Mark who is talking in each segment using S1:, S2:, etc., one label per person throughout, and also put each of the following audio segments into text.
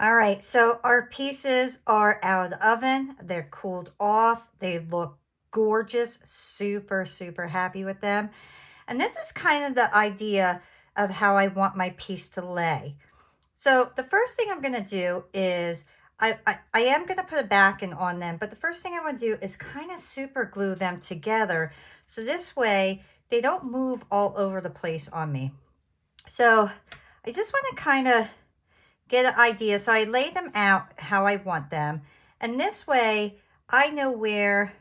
S1: All right, so our pieces are out of the oven. They're cooled off. They look gorgeous. Super, super happy with them. And this is kind of the idea of how I want my piece to lay. So the first thing I'm going to do is I am going to put a backing on them, but the first thing I want to do is kind of super glue them together. So this way they don't move all over the place on me. So I just want to kind of get an idea. So I lay them out how I want them. And this way I know where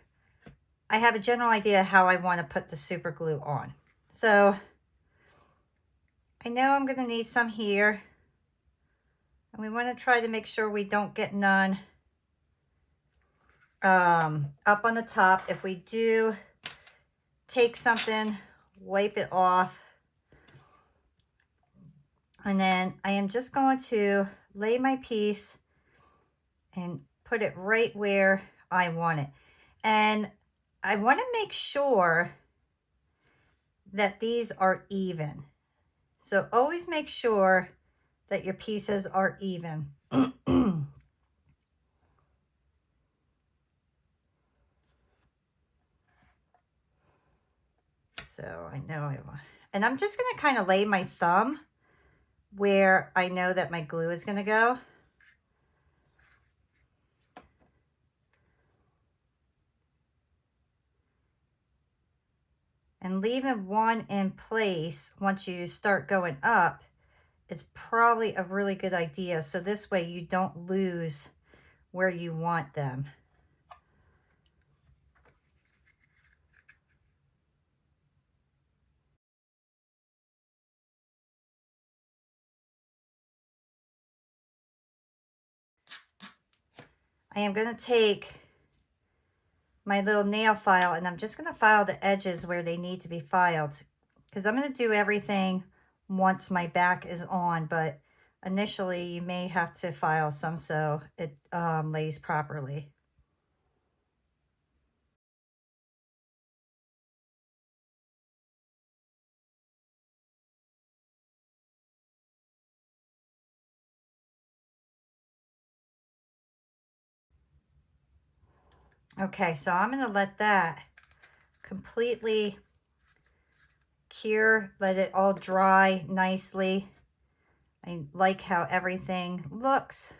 S1: I have a general idea how I want to put the super glue on. So I know I'm going to need some here. And we want to try to make sure we don't get none up on the top. If we do, take something, wipe it off. And then I am just going to lay my piece and put it right where I want it. And I want to make sure that these are even. So always make sure that your pieces are even. So I know I want, and I'm just going to kind of lay my thumb where I know that my glue is going to go. And leaving one in place once you start going up is probably a really good idea. So this way you don't lose where you want them. I am going to take my little nail file and I'm just going to file the edges where they need to be filed, because I'm going to do everything once my back is on, but initially you may have to file some so it lays properly. Okay, so I'm going to let that completely cure, let it all dry nicely. I like how everything looks.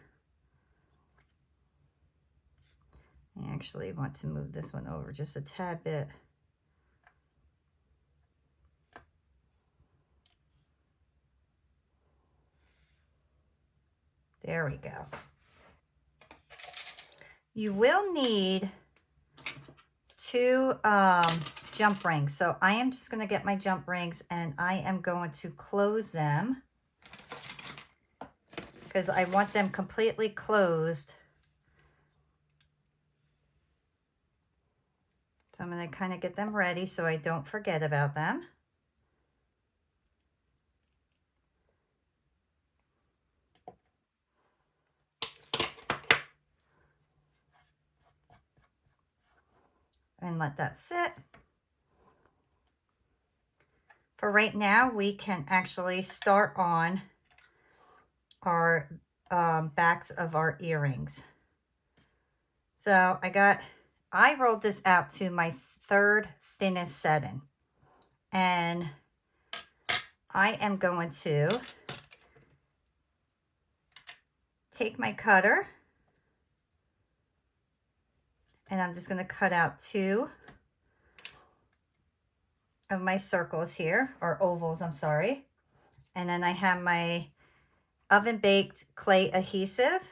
S1: I actually want to move this one over just a tad bit. There we go. You will need 2 jump rings. So I am just going to get my jump rings and I am going to close them because I want them completely closed. So I'm going to kind of get them ready so I don't forget about them. And let that sit. For right now, we can actually start on our backs of our earrings. So I rolled this out to my 3rd thinnest setting. And I am going to take my cutter and I'm just going to cut out 2 of my circles here, or ovals, I'm sorry. And then I have my oven baked clay adhesive.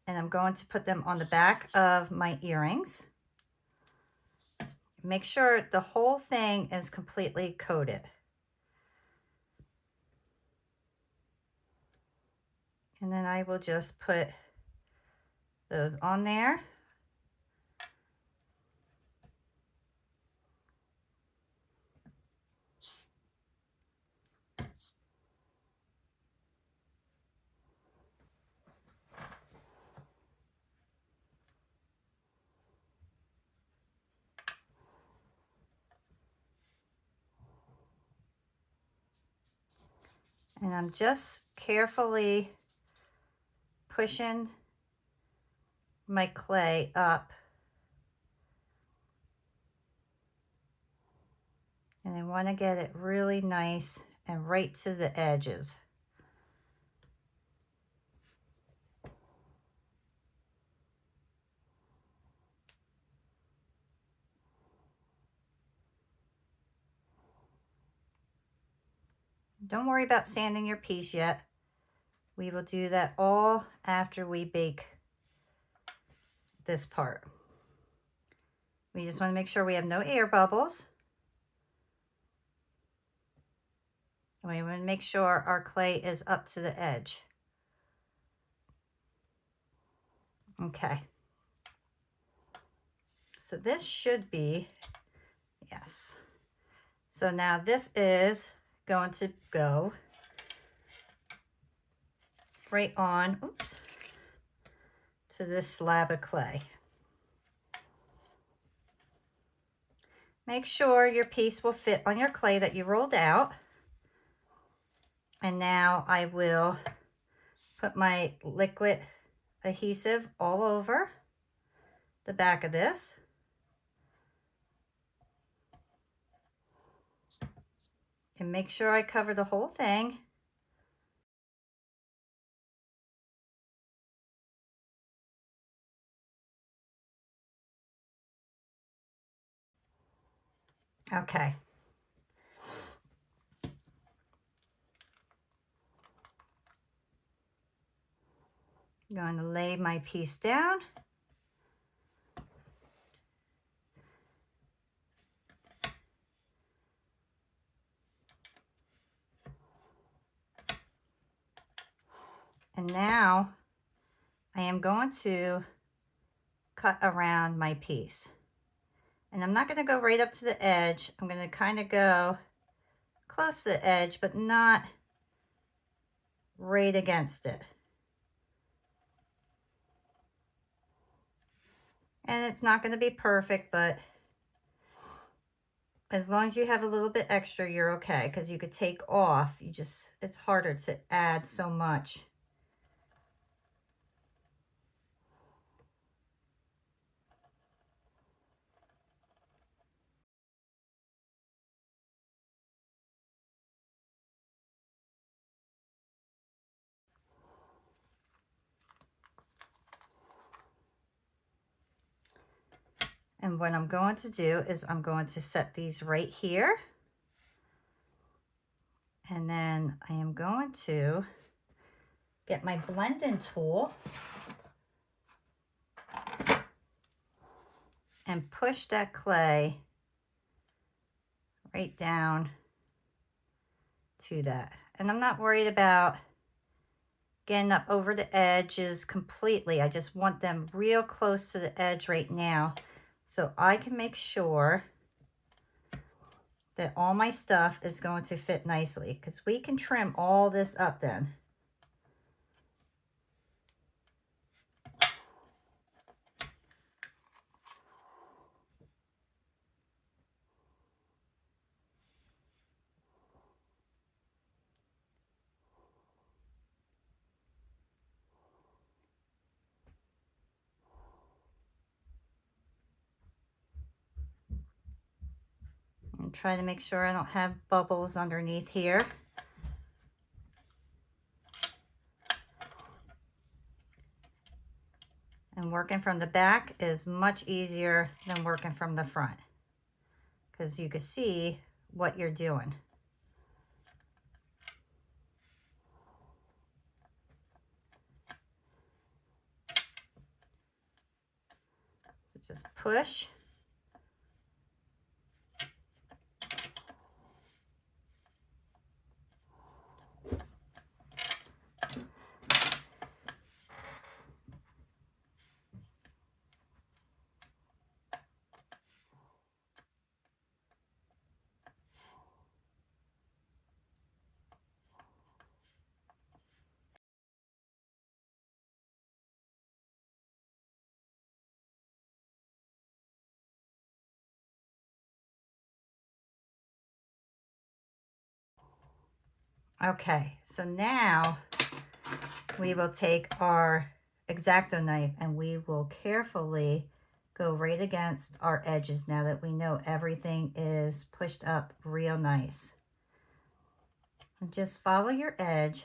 S1: And I'm going to put them on the back of my earrings. Make sure the whole thing is completely coated. And then I will just put those on there. And I'm just carefully pushing my clay up. And I want to get it really nice and right to the edges. Don't worry about sanding your piece yet. We will do that all after we bake this part. We just want to make sure we have no air bubbles. And we want to make sure our clay is up to the edge. Okay. So this should be, yes. So now this is going to go right on, oops, to this slab of clay. Make sure your piece will fit on your clay that you rolled out. And now I will put my liquid adhesive all over the back of this. And make sure I cover the whole thing. Okay. I'm going to lay my piece down. And now I am going to cut around my piece. And I'm not going to go right up to the edge. I'm going to kind of go close to the edge, but not right against it. And it's not going to be perfect, but as long as you have a little bit extra, you're okay, because you could take off. It's harder to add so much. And what I'm going to do is I'm going to set these right here. And then I am going to get my blending tool and push that clay right down to that. And I'm not worried about getting up over the edges completely. I just want them real close to the edge right now, so I can make sure that all my stuff is going to fit nicely, because we can trim all this up then. And try to make sure I don't have bubbles underneath here. And working from the back is much easier than working from the front, because you can see what you're doing. So just push. Okay, so now we will take our X-Acto knife and we will carefully go right against our edges now that we know everything is pushed up real nice. And just follow your edge.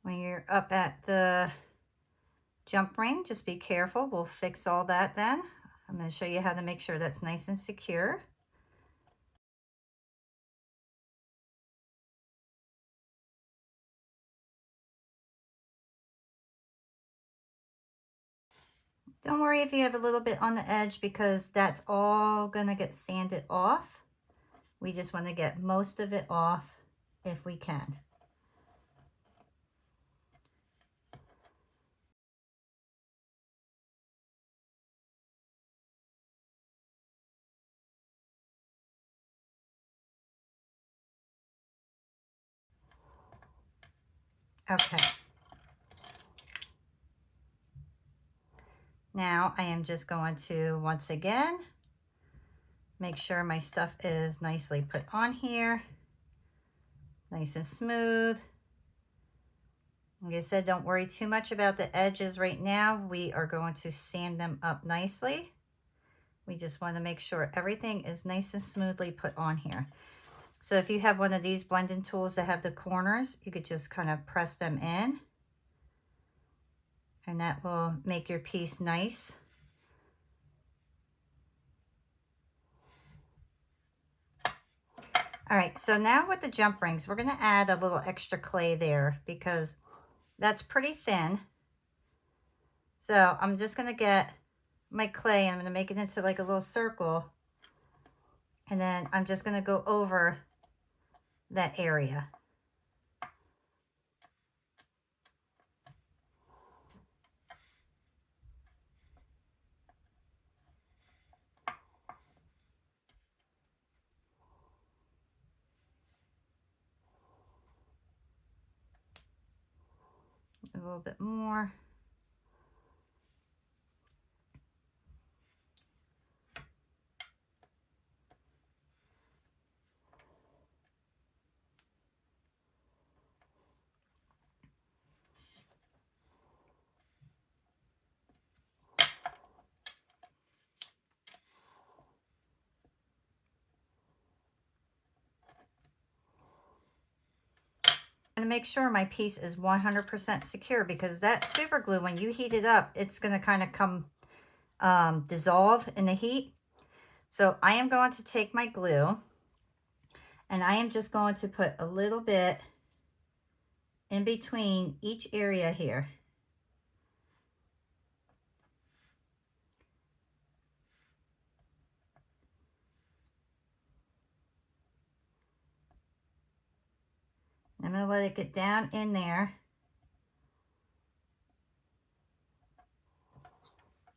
S1: When you're up at the jump ring, just be careful. We'll fix all that then. I'm going to show you how to make sure that's nice and secure. Don't worry if you have a little bit on the edge because that's all going to get sanded off. We just want to get most of it off if we can. Okay. Now I am just going to, once again, make sure my stuff is nicely put on here. Nice and smooth. Like I said, don't worry too much about the edges right now. We are going to sand them up nicely. We just want to make sure everything is nice and smoothly put on here. So if you have one of these blending tools that have the corners, you could just kind of press them in. And that will make your piece nice. All right, so now with the jump rings, we're gonna add a little extra clay there because that's pretty thin. So I'm just gonna get my clay and I'm gonna make it into like a little circle. And then I'm just gonna go over that area. A little bit more. And make sure my piece is 100% secure because that super glue, when you heat it up, it's going to kind of come dissolve in the heat. So I am going to take my glue and I am just going to put a little bit in between each area here. I'm going to let it get down in there.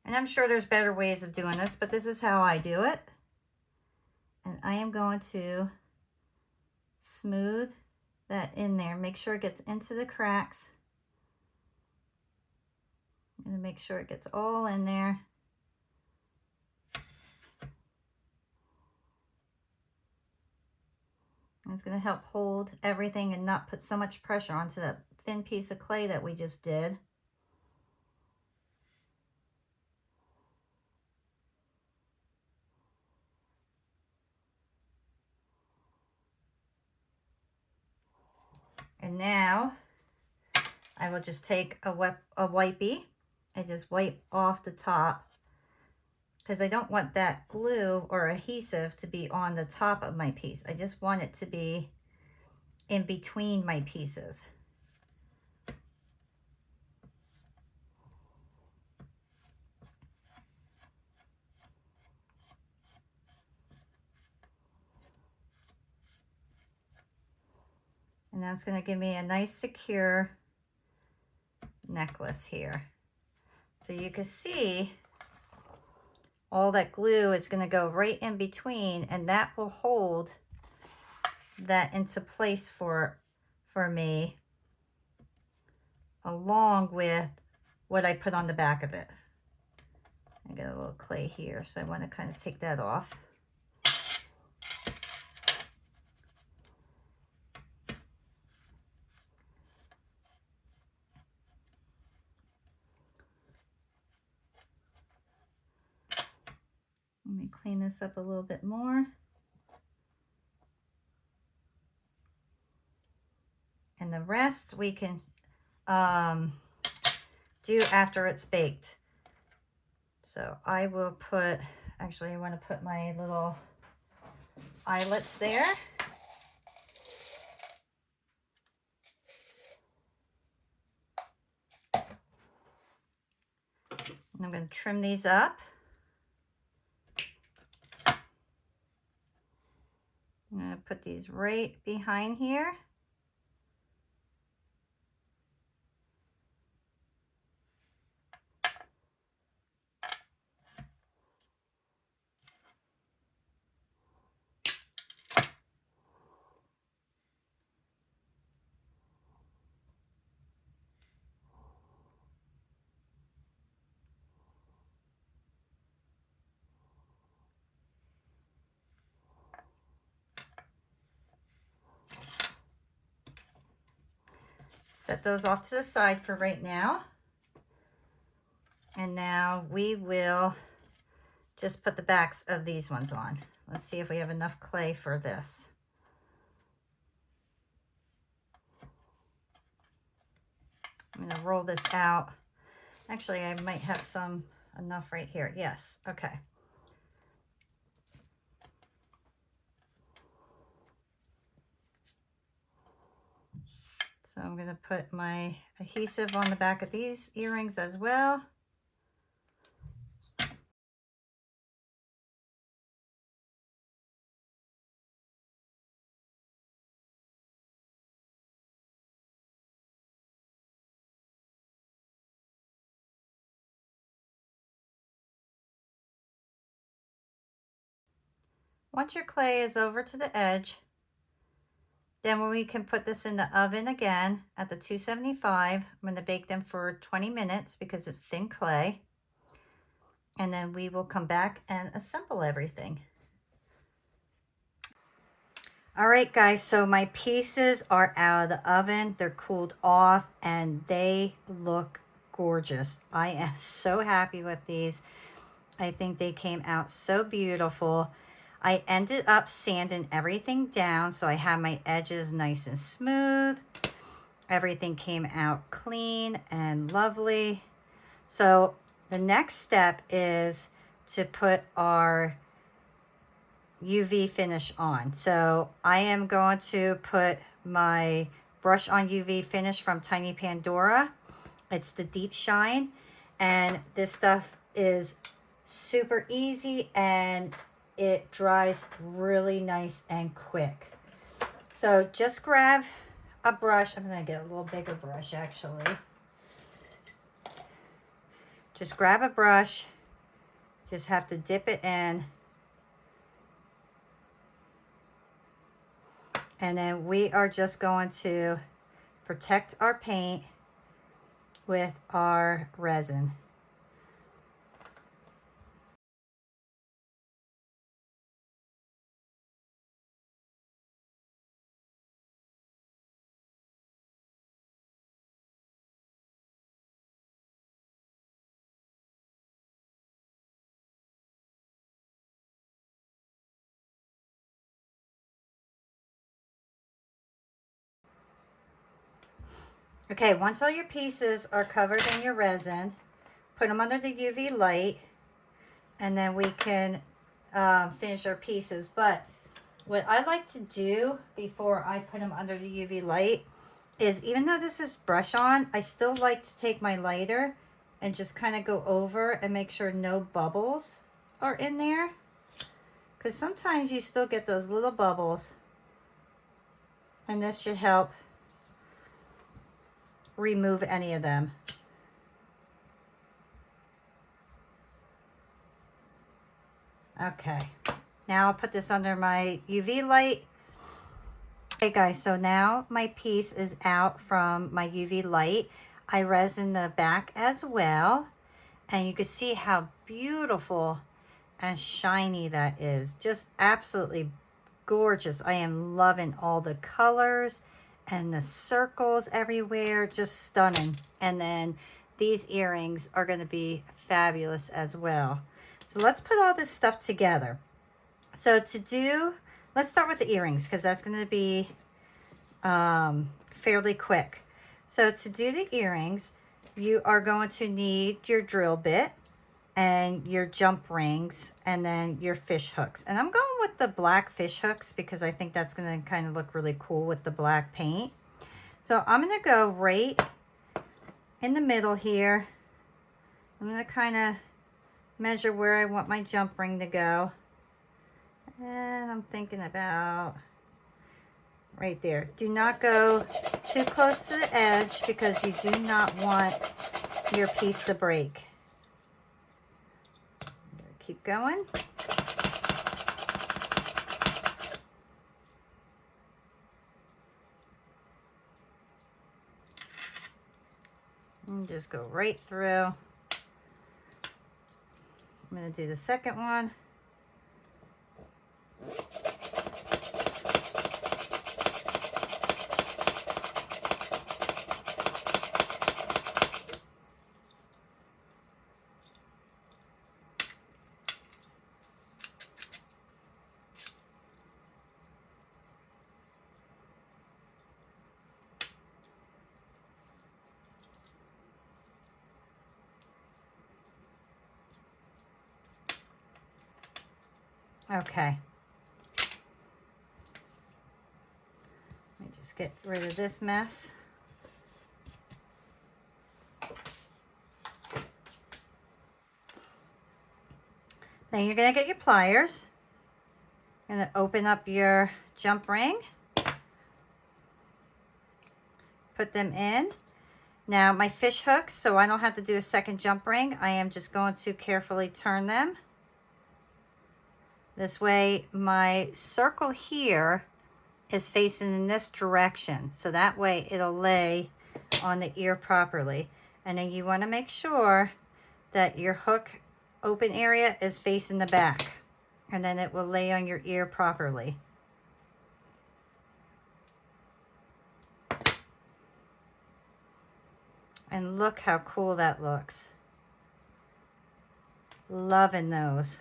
S1: And I'm sure there's better ways of doing this, but this is how I do it. And I am going to smooth that in there. Make sure it gets into the cracks. I'm going to make sure it gets all in there. It's going to help hold everything and not put so much pressure onto that thin piece of clay that we just did. And now I will just take a wipey and just wipe off the top because I don't want that glue or adhesive to be on the top of my piece. I just want it to be in between my pieces. And that's going to give me a nice secure necklace here. So you can see all that glue is going to go right in between, and that will hold that into place for me along with what I put on the back of it. I got a little clay here, so I want to kind of take that off. Let me clean this up a little bit more. And the rest we can do after it's baked. So I will put, actually I want to put my little eyelets there. And I'm going to trim these up. I'm going to put these right behind here. Set those off to the side for right now. And now we will just put the backs of these ones on. Let's see if we have enough clay for this. I'm going to roll this out. Actually, I might have some enough right here. Yes, okay. So I'm going to put my adhesive on the back of these earrings as well. Once your clay is over to the edge, then we can put this in the oven again at the 275. I'm going to bake them for 20 minutes because it's thin clay. And then we will come back and assemble everything. All right, guys, so my pieces are out of the oven. They're cooled off and they look gorgeous. I am so happy with these. I think they came out so beautiful. I ended up sanding everything down, so I have my edges nice and smooth. Everything came out clean and lovely. So the next step is to put our UV finish on. So I am going to put my brush on UV finish from Tiny Pandora. It's the Deep Shine, and this stuff is super easy and it dries really nice and quick. So just grab a brush. I'm going to get a little bigger brush actually. Just grab a brush. Just have to dip it in. And then we are just going to protect our paint with our resin. Okay, once all your pieces are covered in your resin, put them under the UV light, and then we can finish our pieces. But what I like to do before I put them under the UV light is, even though this is brush on, I still like to take my lighter and just kind of go over and make sure no bubbles are in there. Because sometimes you still get those little bubbles, and this should help remove any of them. Okay, now I'll put this under my UV light. Okay guys, so now my piece is out from my UV light. I resin the back as well. And you can see how beautiful and shiny that is. Just absolutely gorgeous. I am loving all the colors and the circles everywhere. Just stunning. And then these earrings are going to be fabulous as well. So let's put all this stuff together. So let's start with the earrings because that's going to be fairly quick. So to do the earrings, you are going to need your drill bit and your jump rings and then your fish hooks. And I'm going with the black fish hooks because I think that's going to kind of look really cool with the black paint. So I'm going to go right in the middle here. I'm going to kind of measure where I want my jump ring to go. And I'm thinking about right there. Do not go too close to the edge because you do not want your piece to break. Keep going. And just go right through. I'm going to do the second one. Okay. Let me just get rid of this mess. Then you're going to get your pliers. You're going to open up your jump ring. Put them in. Now my fish hooks, so I don't have to do a second jump ring, I am just going to carefully turn them. This way my circle here is facing in this direction. So that way it'll lay on the ear properly. And then you want to make sure that your hook open area is facing the back. And then it will lay on your ear properly. And look how cool that looks. Loving those.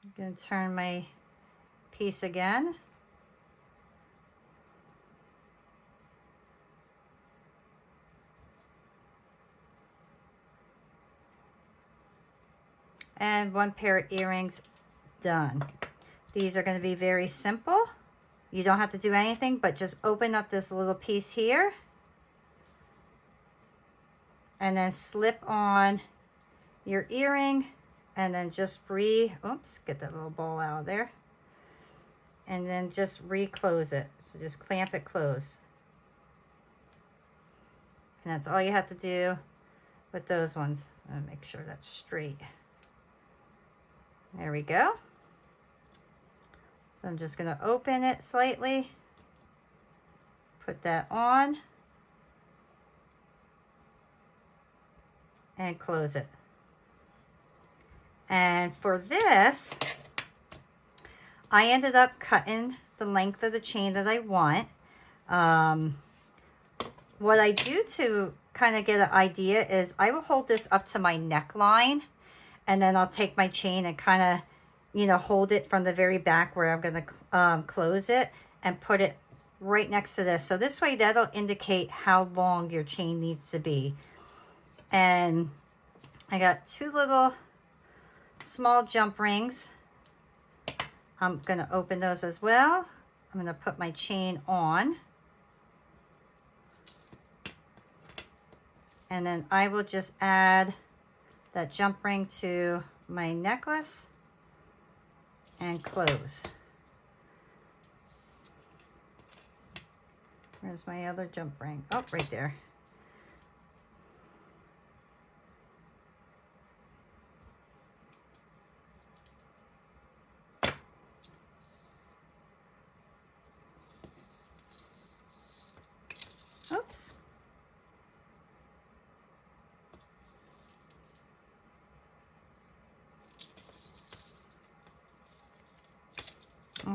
S1: I'm going to turn my piece again. And one pair of earrings done. These are going to be very simple. You don't have to do anything but just open up this little piece here and then slip on your earring and then just oops, get that little ball out of there, and then just reclose it. So just clamp it closed. And that's all you have to do with those ones. I'm gonna make sure that's straight. There we go. So I'm just going to open it slightly, put that on, and close it. And for this, I ended up cutting the length of the chain that I want. What I do to kind of get an idea is I will hold this up to my neckline, and then I'll take my chain and kind of, you know, hold it from the very back where I'm going to close it and put it right next to this. So this way that'll indicate how long your chain needs to be. And I got two little small jump rings. I'm going to open those as well. I'm going to put my chain on. And then I will just add that jump ring to my necklace and close. Where's my other jump ring? Oh, right there.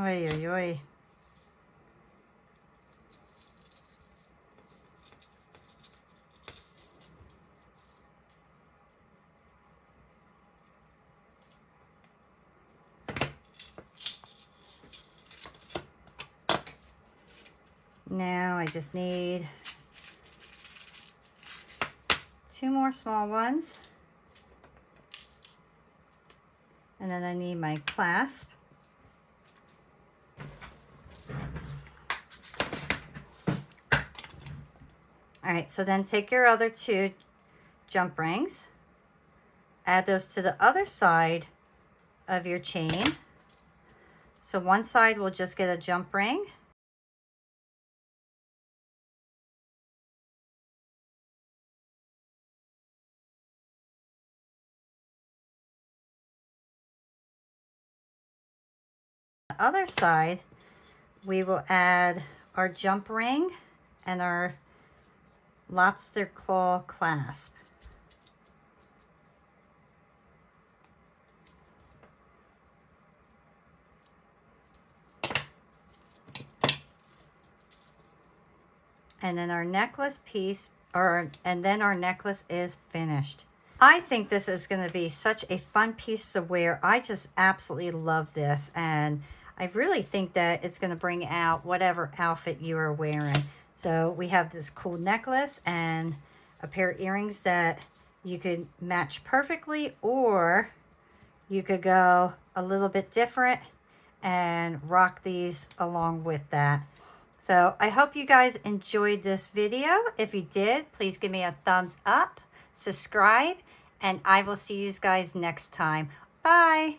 S1: Oy, oy, oy. Now I just need 2 more small ones. And then I need my clasp. All right, so then take your other 2 jump rings, add those to the other side of your chain. So one side will just get a jump ring. The other side, we will add our jump ring and our lobster claw clasp. And then our necklace piece, and then our necklace is finished. I think this is going to be such a fun piece to wear. I just absolutely love this, and I really think that it's going to bring out whatever outfit you are wearing. So we have this cool necklace and a pair of earrings that you could match perfectly, or you could go a little bit different and rock these along with that. So I hope you guys enjoyed this video. If you did, please give me a thumbs up, subscribe, and I will see you guys next time. Bye.